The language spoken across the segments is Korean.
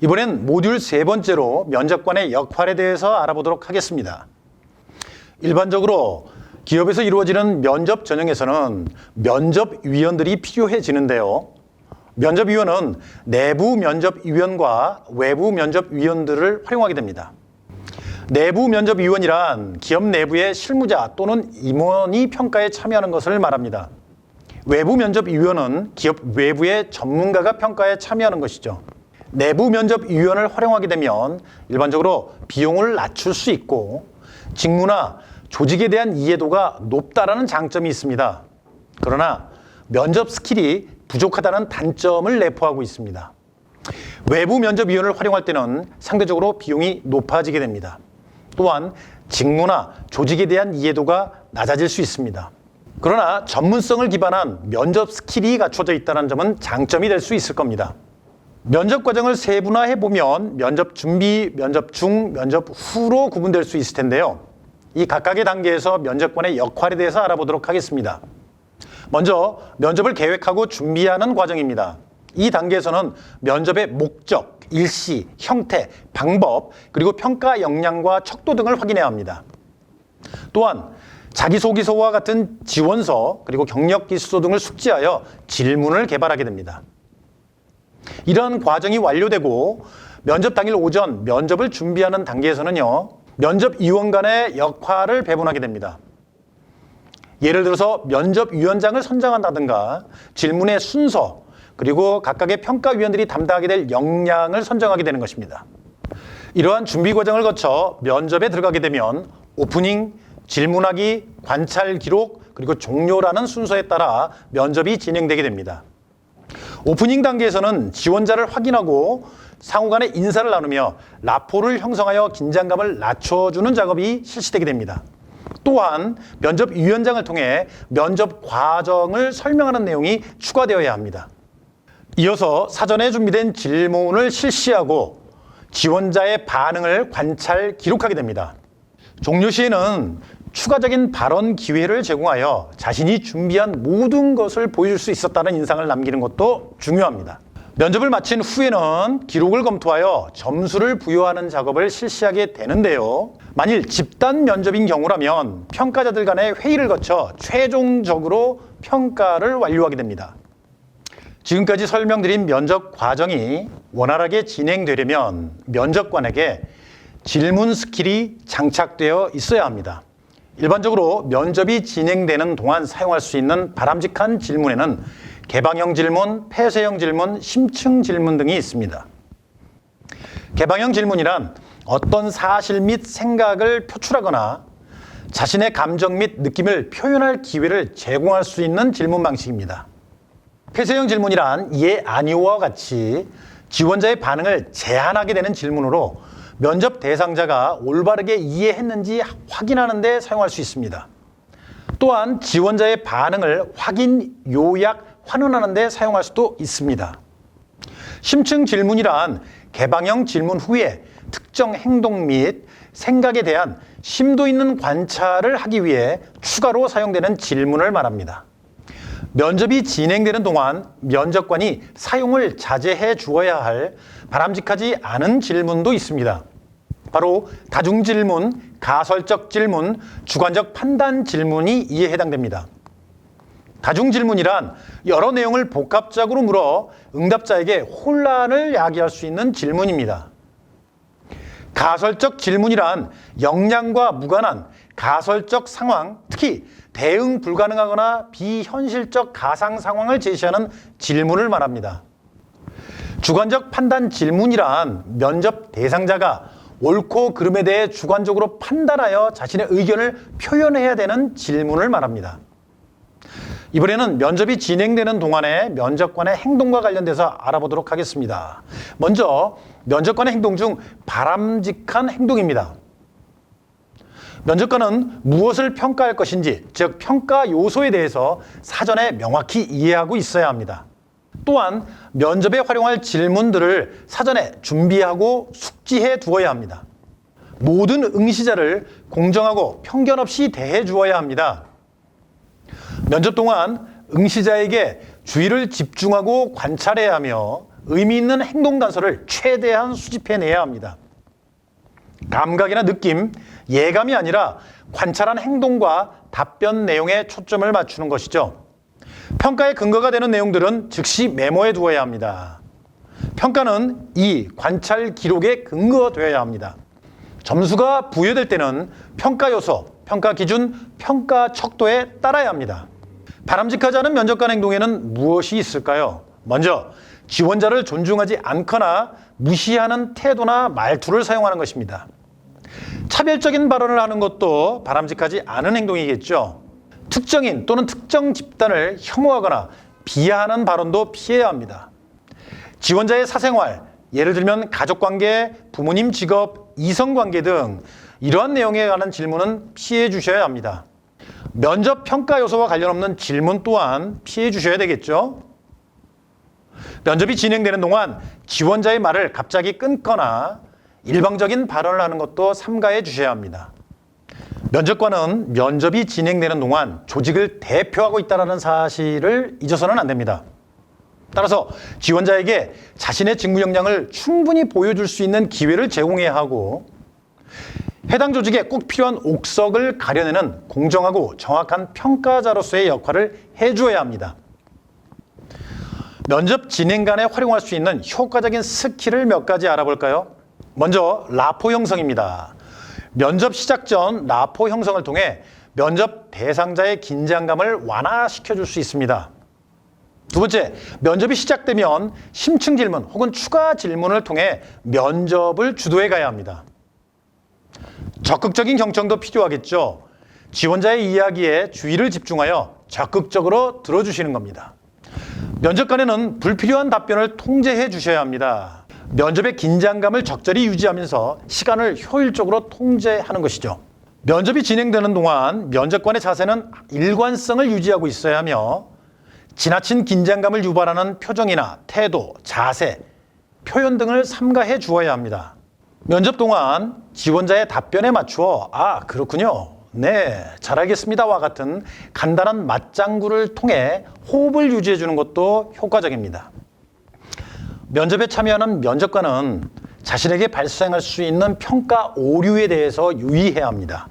이번엔 모듈 세 번째로 면접관의 역할에 대해서 알아보도록 하겠습니다. 일반적으로 기업에서 이루어지는 면접 전형에서는 면접위원들이 필요해지는데요. 면접위원은 내부 면접위원과 외부 면접위원들을 활용하게 됩니다. 내부 면접위원이란 기업 내부의 실무자 또는 임원이 평가에 참여하는 것을 말합니다. 외부 면접위원은 기업 외부의 전문가가 평가에 참여하는 것이죠. 내부 면접위원을 활용하게 되면 일반적으로 비용을 낮출 수 있고 직무나 조직에 대한 이해도가 높다라는 장점이 있습니다. 그러나 면접 스킬이 부족하다는 단점을 내포하고 있습니다. 외부 면접위원을 활용할 때는 상대적으로 비용이 높아지게 됩니다. 또한 직무나 조직에 대한 이해도가 낮아질 수 있습니다. 그러나 전문성을 기반한 면접 스킬이 갖춰져 있다는 점은 장점이 될 수 있을 겁니다. 면접 과정을 세분화해보면 면접 준비, 면접 중, 면접 후로 구분될 수 있을 텐데요. 이 각각의 단계에서 면접관의 역할에 대해서 알아보도록 하겠습니다. 먼저 면접을 계획하고 준비하는 과정입니다. 이 단계에서는 면접의 목적, 일시, 형태, 방법, 그리고 평가 역량과 척도 등을 확인해야 합니다. 또한 자기소개서와 같은 지원서, 그리고 경력기술서 등을 숙지하여 질문을 개발하게 됩니다. 이러한 과정이 완료되고 면접 당일 오전 면접을 준비하는 단계에서는요, 면접위원 간의 역할을 배분하게 됩니다. 예를 들어서 면접위원장을 선정한다든가 질문의 순서, 그리고 각각의 평가위원들이 담당하게 될 역량을 선정하게 되는 것입니다. 이러한 준비 과정을 거쳐 면접에 들어가게 되면 오프닝, 질문하기, 관찰 기록, 그리고 종료라는 순서에 따라 면접이 진행되게 됩니다. 오프닝 단계에서는 지원자를 확인하고 상호 간의 인사를 나누며 라포를 형성하여 긴장감을 낮춰주는 작업이 실시되게 됩니다. 또한 면접위원장을 통해 면접 과정을 설명하는 내용이 추가되어야 합니다. 이어서 사전에 준비된 질문을 실시하고 지원자의 반응을 관찰, 기록하게 됩니다. 종료 시에는 추가적인 발언 기회를 제공하여 자신이 준비한 모든 것을 보여줄 수 있었다는 인상을 남기는 것도 중요합니다. 면접을 마친 후에는 기록을 검토하여 점수를 부여하는 작업을 실시하게 되는데요. 만일 집단 면접인 경우라면 평가자들 간의 회의를 거쳐 최종적으로 평가를 완료하게 됩니다. 지금까지 설명드린 면접 과정이 원활하게 진행되려면 면접관에게 질문 스킬이 장착되어 있어야 합니다. 일반적으로 면접이 진행되는 동안 사용할 수 있는 바람직한 질문에는 개방형 질문, 폐쇄형 질문, 심층 질문 등이 있습니다. 개방형 질문이란 어떤 사실 및 생각을 표출하거나 자신의 감정 및 느낌을 표현할 기회를 제공할 수 있는 질문 방식입니다. 폐쇄형 질문이란 예, 아니오와 같이 지원자의 반응을 제한하게 되는 질문으로 면접 대상자가 올바르게 이해했는지 확인하는 데 사용할 수 있습니다. 또한 지원자의 반응을 확인, 요약, 환원하는 데 사용할 수도 있습니다. 심층 질문이란 개방형 질문 후에 특정 행동 및 생각에 대한 심도 있는 관찰을 하기 위해 추가로 사용되는 질문을 말합니다. 면접이 진행되는 동안 면접관이 사용을 자제해 주어야 할 바람직하지 않은 질문도 있습니다. 바로 다중질문, 가설적 질문, 주관적 판단 질문이 이에 해당됩니다. 다중질문이란 여러 내용을 복합적으로 물어 응답자에게 혼란을 야기할 수 있는 질문입니다. 가설적 질문이란 역량과 무관한 가설적 상황, 특히 대응 불가능하거나 비현실적 가상 상황을 제시하는 질문을 말합니다. 주관적 판단 질문이란 면접 대상자가 옳고 그름에 대해 주관적으로 판단하여 자신의 의견을 표현해야 되는 질문을 말합니다. 이번에는 면접이 진행되는 동안에 면접관의 행동과 관련돼서 알아보도록 하겠습니다. 먼저 면접관의 행동 중 바람직한 행동입니다. 면접관은 무엇을 평가할 것인지, 즉 평가 요소에 대해서 사전에 명확히 이해하고 있어야 합니다. 또한 면접에 활용할 질문들을 사전에 준비하고 숙지해 두어야 합니다. 모든 응시자를 공정하고 편견 없이 대해 주어야 합니다. 면접 동안 응시자에게 주의를 집중하고 관찰해야 하며 의미 있는 행동 단서를 최대한 수집해내야 합니다. 감각이나 느낌, 예감이 아니라 관찰한 행동과 답변 내용에 초점을 맞추는 것이죠. 평가의 근거가 되는 내용들은 즉시 메모해 두어야 합니다. 평가는 이 관찰 기록에 근거되어야 합니다. 점수가 부여될 때는 평가 요소, 평가 기준, 평가 척도에 따라야 합니다. 바람직하지 않은 면접관 행동에는 무엇이 있을까요? 먼저 지원자를 존중하지 않거나 무시하는 태도나 말투를 사용하는 것입니다. 차별적인 발언을 하는 것도 바람직하지 않은 행동이겠죠. 특정인 또는 특정 집단을 혐오하거나 비하하는 발언도 피해야 합니다. 지원자의 사생활, 예를 들면 가족관계, 부모님 직업, 이성관계 등 이러한 내용에 관한 질문은 피해 주셔야 합니다. 면접 평가 요소와 관련 없는 질문 또한 피해 주셔야 되겠죠. 면접이 진행되는 동안 지원자의 말을 갑자기 끊거나 일방적인 발언을 하는 것도 삼가해 주셔야 합니다. 면접관은 면접이 진행되는 동안 조직을 대표하고 있다는 사실을 잊어서는 안 됩니다. 따라서 지원자에게 자신의 직무 역량을 충분히 보여줄 수 있는 기회를 제공해야 하고 해당 조직에 꼭 필요한 옥석을 가려내는 공정하고 정확한 평가자로서의 역할을 해주어야 합니다. 면접 진행간에 활용할 수 있는 효과적인 스킬을 몇 가지 알아볼까요? 먼저 라포 형성입니다. 면접 시작 전 라포 형성을 통해 면접 대상자의 긴장감을 완화시켜 줄 수 있습니다. 두 번째, 면접이 시작되면 심층 질문 혹은 추가 질문을 통해 면접을 주도해 가야 합니다. 적극적인 경청도 필요하겠죠. 지원자의 이야기에 주의를 집중하여 적극적으로 들어주시는 겁니다. 면접관에는 불필요한 답변을 통제해 주셔야 합니다. 면접의 긴장감을 적절히 유지하면서 시간을 효율적으로 통제하는 것이죠. 면접이 진행되는 동안 면접관의 자세는 일관성을 유지하고 있어야 하며 지나친 긴장감을 유발하는 표정이나 태도, 자세, 표현 등을 삼가해 주어야 합니다. 면접 동안 지원자의 답변에 맞추어 그렇군요. 네, 잘 알겠습니다와 같은 간단한 맞장구를 통해 호흡을 유지해 주는 것도 효과적입니다. 면접에 참여하는 면접관은 자신에게 발생할 수 있는 평가 오류에 대해서 유의해야 합니다.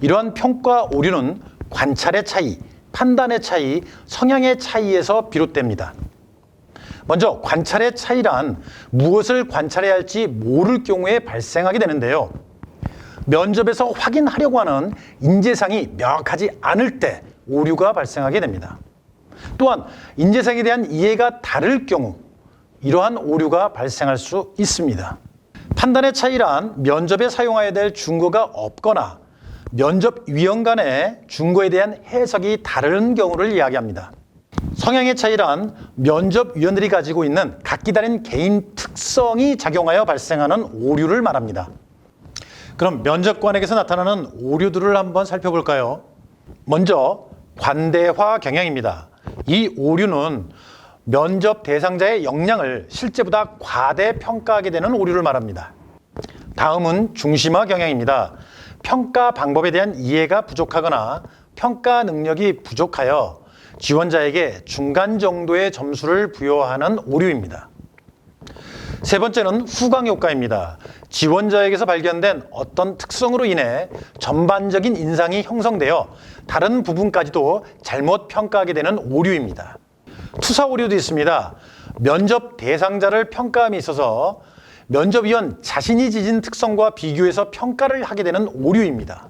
이러한 평가 오류는 관찰의 차이, 판단의 차이, 성향의 차이에서 비롯됩니다. 먼저 관찰의 차이란 무엇을 관찰해야 할지 모를 경우에 발생하게 되는데요. 면접에서 확인하려고 하는 인재상이 명확하지 않을 때 오류가 발생하게 됩니다. 또한 인재상에 대한 이해가 다를 경우 이러한 오류가 발생할 수 있습니다. 판단의 차이란 면접에 사용해야 될 준거가 없거나 면접위원 간의 준거에 대한 해석이 다른 경우를 이야기합니다. 성향의 차이란 면접위원들이 가지고 있는 각기 다른 개인 특성이 작용하여 발생하는 오류를 말합니다. 그럼 면접관에게서 나타나는 오류들을 한번 살펴볼까요? 먼저 관대화 경향입니다. 이 오류는 면접 대상자의 역량을 실제보다 과대평가하게 되는 오류를 말합니다. 다음은 중심화 경향입니다. 평가 방법에 대한 이해가 부족하거나 평가 능력이 부족하여 지원자에게 중간 정도의 점수를 부여하는 오류입니다. 세 번째는 후광 효과입니다. 지원자에게서 발견된 어떤 특성으로 인해 전반적인 인상이 형성되어 다른 부분까지도 잘못 평가하게 되는 오류입니다. 투사 오류도 있습니다. 면접 대상자를 평가함에 있어서 면접위원 자신이 지닌 특성과 비교해서 평가를 하게 되는 오류입니다.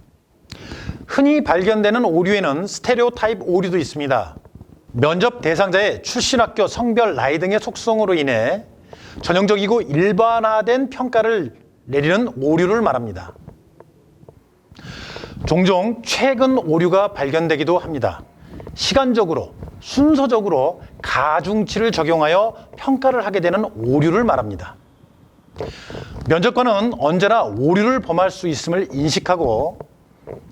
흔히 발견되는 오류에는 스테레오타입 오류도 있습니다. 면접 대상자의 출신 학교, 성별, 나이 등의 속성으로 인해 전형적이고 일반화된 평가를 내리는 오류를 말합니다. 종종 최근 오류가 발견되기도 합니다. 시간적으로, 순서적으로 가중치를 적용하여 평가를 하게 되는 오류를 말합니다. 면접관은 언제나 오류를 범할 수 있음을 인식하고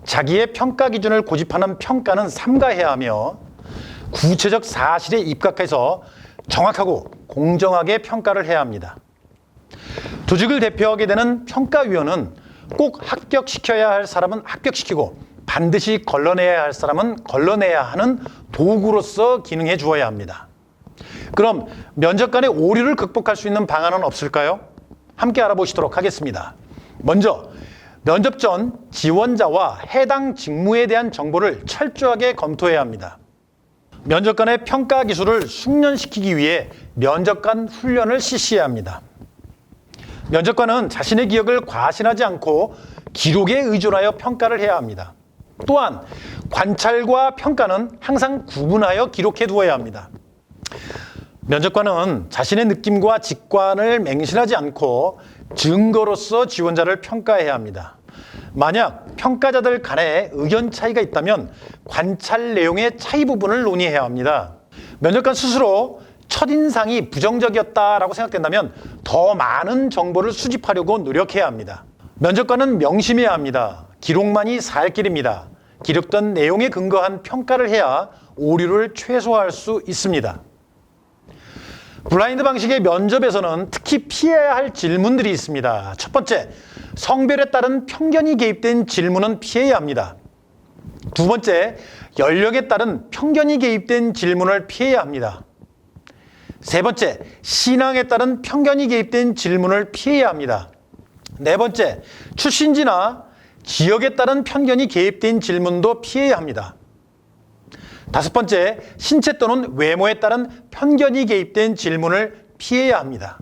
자기의 평가 기준을 고집하는 평가는 삼가해야 하며 구체적 사실에 입각해서 정확하고 공정하게 평가를 해야 합니다. 조직을 대표하게 되는 평가위원은 꼭 합격시켜야 할 사람은 합격시키고 반드시 걸러내야 할 사람은 걸러내야 하는 도구로서 기능해 주어야 합니다. 그럼 면접관의 오류를 극복할 수 있는 방안은 없을까요? 함께 알아보시도록 하겠습니다. 먼저 면접 전 지원자와 해당 직무에 대한 정보를 철저하게 검토해야 합니다. 면접관의 평가 기술을 숙련시키기 위해 면접관 훈련을 실시해야 합니다. 면접관은 자신의 기억을 과신하지 않고 기록에 의존하여 평가를 해야 합니다. 또한 관찰과 평가는 항상 구분하여 기록해 두어야 합니다. 면접관은 자신의 느낌과 직관을 맹신하지 않고 증거로서 지원자를 평가해야 합니다. 만약 평가자들 간에 의견 차이가 있다면 관찰 내용의 차이 부분을 논의해야 합니다. 면접관 스스로 첫인상이 부정적이었다라고 생각된다면 더 많은 정보를 수집하려고 노력해야 합니다. 면접관은 명심해야 합니다. 기록만이 살 길입니다. 기록된 내용에 근거한 평가를 해야 오류를 최소화할 수 있습니다. 블라인드 방식의 면접에서는 특히 피해야 할 질문들이 있습니다. 첫 번째, 성별에 따른 편견이 개입된 질문은 피해야 합니다. 두 번째, 연령에 따른 편견이 개입된 질문을 피해야 합니다. 세 번째, 신앙에 따른 편견이 개입된 질문을 피해야 합니다. 네 번째, 출신지나 지역에 따른 편견이 개입된 질문도 피해야 합니다. 다섯 번째, 신체 또는 외모에 따른 편견이 개입된 질문을 피해야 합니다.